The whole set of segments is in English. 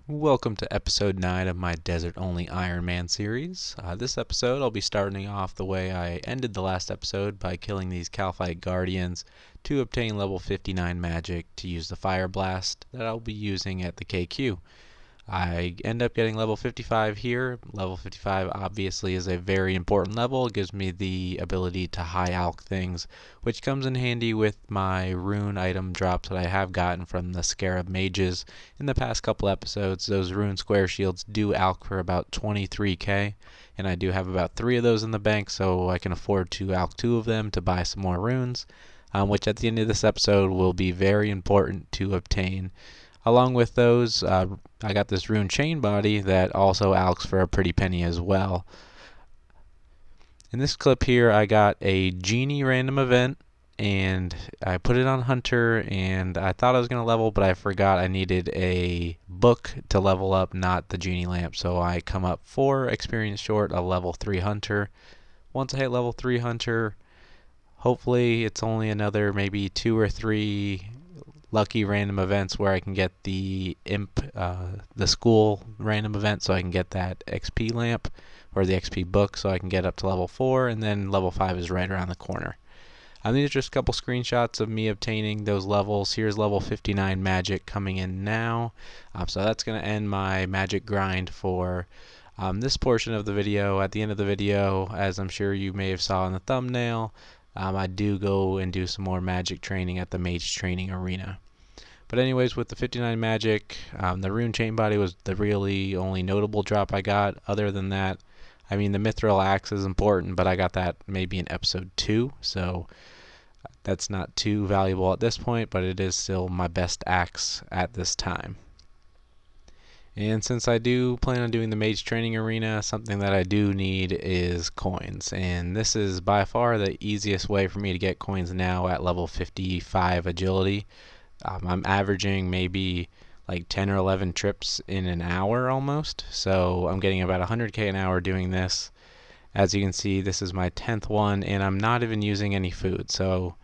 Welcome to episode 9 of my Desert Only Ironman series. This episode I'll be starting off the way I ended the last episode by killing these Calphite Guardians to obtain level 59 magic to use the Fire Blast that I'll be using at the KQ. I end up getting level 55 here. Level 55 obviously is a very important level. It gives me the ability to high alch things, which comes in handy with my rune item drops that I have gotten from the Scarab Mages in the past couple episodes. Those rune square shields do alch for about 23k, and I do have about 3 of those in the bank, so I can afford to alch 2 of them to buy some more runes, which at the end of this episode will be very important to obtain. Along with those, I got this rune chain body that also alchs for a pretty penny as well. In this clip here, I got a genie random event, and I put it on Hunter, and I thought I was going to level, but I forgot I needed a book to level up, not the genie lamp. So I come up 4 experience short of level 3 Hunter. Once I hit level 3 Hunter, hopefully it's only another maybe 2 or 3 lucky random events where I can get the the school random event, so I can get that XP lamp or the XP book, so I can get up to level 4, and then level 5 is right around the corner. These are just a couple screenshots of me obtaining those levels. Here's level 59 magic coming in now, so that's going to end my magic grind for this portion of the video. At the end of the video, as I'm sure you may have saw in the thumbnail, I do go and do some more magic training at the Mage training arena. But anyways, with the 59 magic, the rune chain body was the really only notable drop I got. Other than that, I mean, the mithril axe is important, but I got that maybe in episode 2, so that's not too valuable at this point, but it is still my best axe at this time. And since I do plan on doing the Mage training arena, something that I do need is coins. And this is by far the easiest way for me to get coins now at level 55 agility. I'm averaging maybe like 10 or 11 trips in an hour almost. So I'm getting about 100k an hour doing this. As you can see, this is my 10th one, and I'm not even using any food. So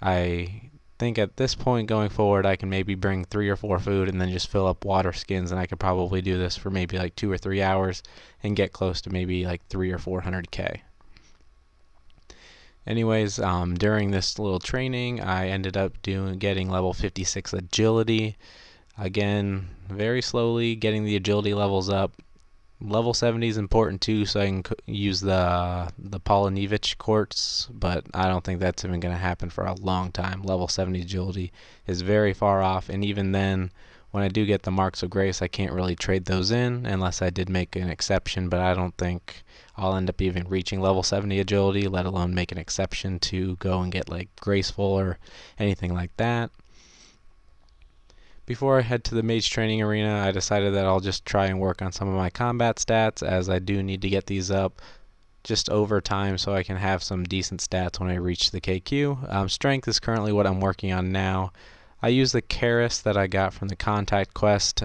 I think at this point going forward, I can maybe bring 3 or 4 food and then just fill up water skins, and I could probably do this for maybe like 2 or 3 hours and get close to maybe like 3 or 400k. Anyways, during this little training, I ended up getting level 56 agility. Again, very slowly getting the agility levels up. Level 70 is important too, so I can use the Polonevich quartz, but I don't think that's even going to happen for a long time. Level 70 agility is very far off, and even then, when I do get the marks of grace, I can't really trade those in unless I did make an exception, but I don't think I'll end up even reaching level 70 agility, let alone make an exception to go and get like graceful or anything like that. Before I head to the Mage training arena, I decided that I'll just try and work on some of my combat stats, as I do need to get these up just over time so I can have some decent stats when I reach the KQ. Strength is currently what I'm working on now. I use the Karis that I got from the Contact quest.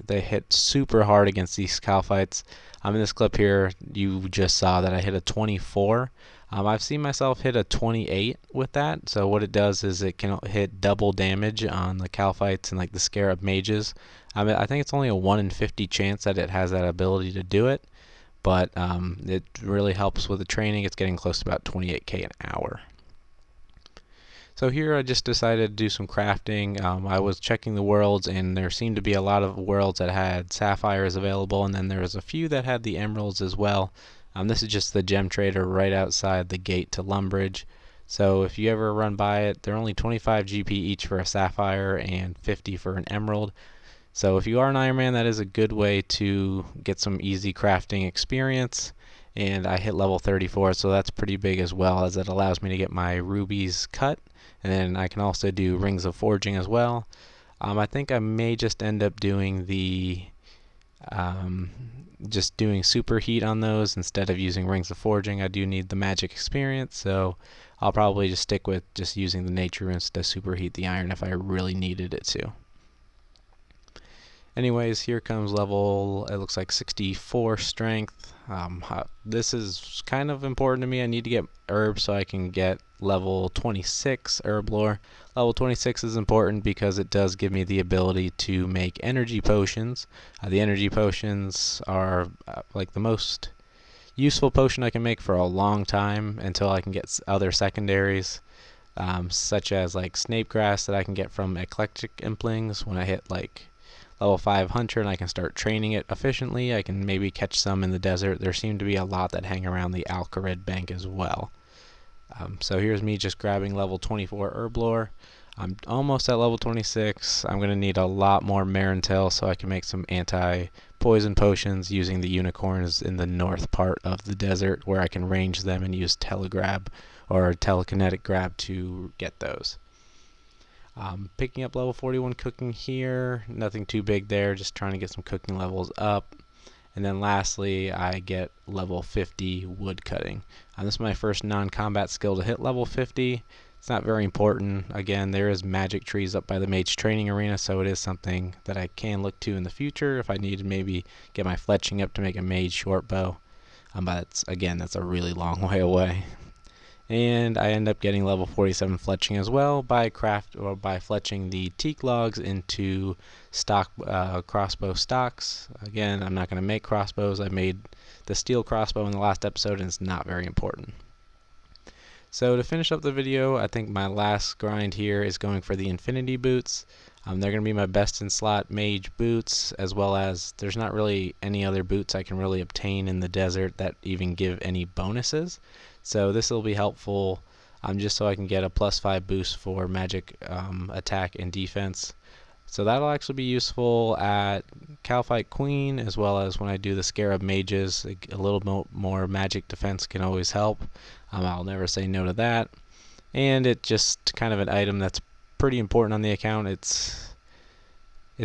They hit super hard against these Calphites. In this clip here, you just saw that I hit a 24. I've seen myself hit a 28 with that. So what it does is it can hit double damage on the Calphites and like the Scarab Mages. I think it's only a 1 in 50 chance that it has that ability to do it, but it really helps with the training. It's getting close to about 28k an hour. So here I just decided to do some crafting. I was checking the worlds, and there seemed to be a lot of worlds that had sapphires available, and then there was a few that had the emeralds as well. This is just the gem trader right outside the gate to Lumbridge. So if you ever run by it, they're only 25 GP each for a sapphire and 50 for an emerald. So if you are an Ironman, that is a good way to get some easy crafting experience. And I hit level 34, so that's pretty big as well, as it allows me to get my rubies cut. And then I can also do rings of forging as well. I think I may just end up doing the just doing superheat on those instead of using rings of forging. I do need the magic experience, so I'll probably just stick with just using the nature runes to superheat the iron if I really needed it to. Anyways, here comes level, it looks like 64 strength. This is kind of important to me. I need to get herbs so I can get level 26 herb lore. Level 26 is important because it does give me the ability to make energy potions. The energy potions are like the most useful potion I can make for a long time until I can get other secondaries, such as like snape grass that I can get from eclectic implings when I hit like level 5 hunter and I can start training it efficiently. I can maybe catch some in the desert. There seem to be a lot that hang around the Alcarid bank as well. So here's me just grabbing level 24 herb lore. I'm almost at level 26. I'm going to need a lot more Marintel so I can make some anti-poison potions using the unicorns in the north part of the desert where I can range them and use telegrab or telekinetic grab to get those. Picking up level 41 cooking here, nothing too big there, just trying to get some cooking levels up. And then lastly, I get level 50 wood cutting. This is my first non-combat skill to hit level 50. It's not very important. Again, there is magic trees up by the Mage training arena, so it is something that I can look to in the future if I need to maybe get my fletching up to make a Mage short bow. But that's a really long way away. And I end up getting level 47 fletching as well by fletching the teak logs into stock crossbow stocks. Again, I'm not going to make crossbows. I made the steel crossbow in the last episode, and it's not very important. So to finish up the video, I think my last grind here is going for the infinity boots. They're going to be my best in slot mage boots, as well as there's not really any other boots I can really obtain in the desert that even give any bonuses. So this will be helpful just so I can get a +5 boost for magic attack and defense. So that'll actually be useful at Calfight Queen, as well as when I do the Scarab Mages. A little more magic defense can always help. I'll never say no to that. And it's just kind of an item that's pretty important on the account. It's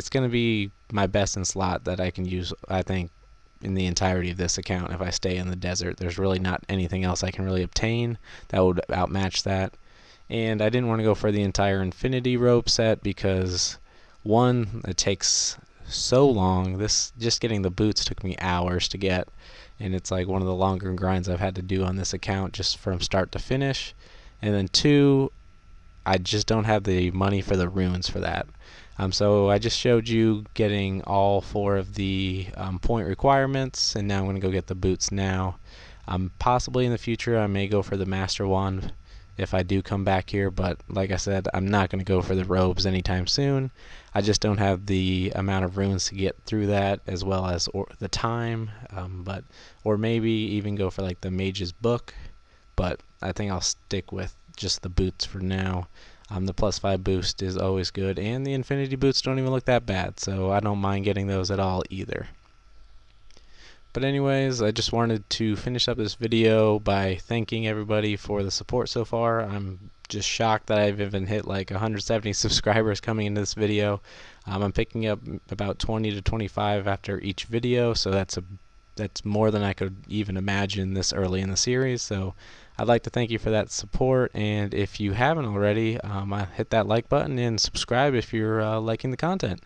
going to be my best in slot that I can use, I think, in the entirety of this account if I stay in the desert. There's really not anything else I can really obtain that would outmatch that. And I didn't want to go for the entire infinity robe set because, one, it takes so long. Just getting the boots took me hours to get, and it's like one of the longer grinds I've had to do on this account just from start to finish. And then two, I just don't have the money for the runes for that. So I just showed you getting all 4 of the point requirements, and now I'm going to go get the boots now. Possibly in the future I may go for the Master Wand if I do come back here, but like I said, I'm not going to go for the robes anytime soon. I just don't have the amount of runes to get through that, as well as the time, or maybe even go for like the Mage's book, but I think I'll stick with just the boots for now. The +5 boost is always good, and the infinity boots don't even look that bad, so I don't mind getting those at all either. But anyways, I just wanted to finish up this video by thanking everybody for the support so far. I'm just shocked that I've even hit like 170 subscribers coming into this video. I'm picking up about 20 to 25 after each video, so that's more than I could even imagine this early in the series. So I'd like to thank you for that support, and if you haven't already, hit that like button and subscribe if you're liking the content.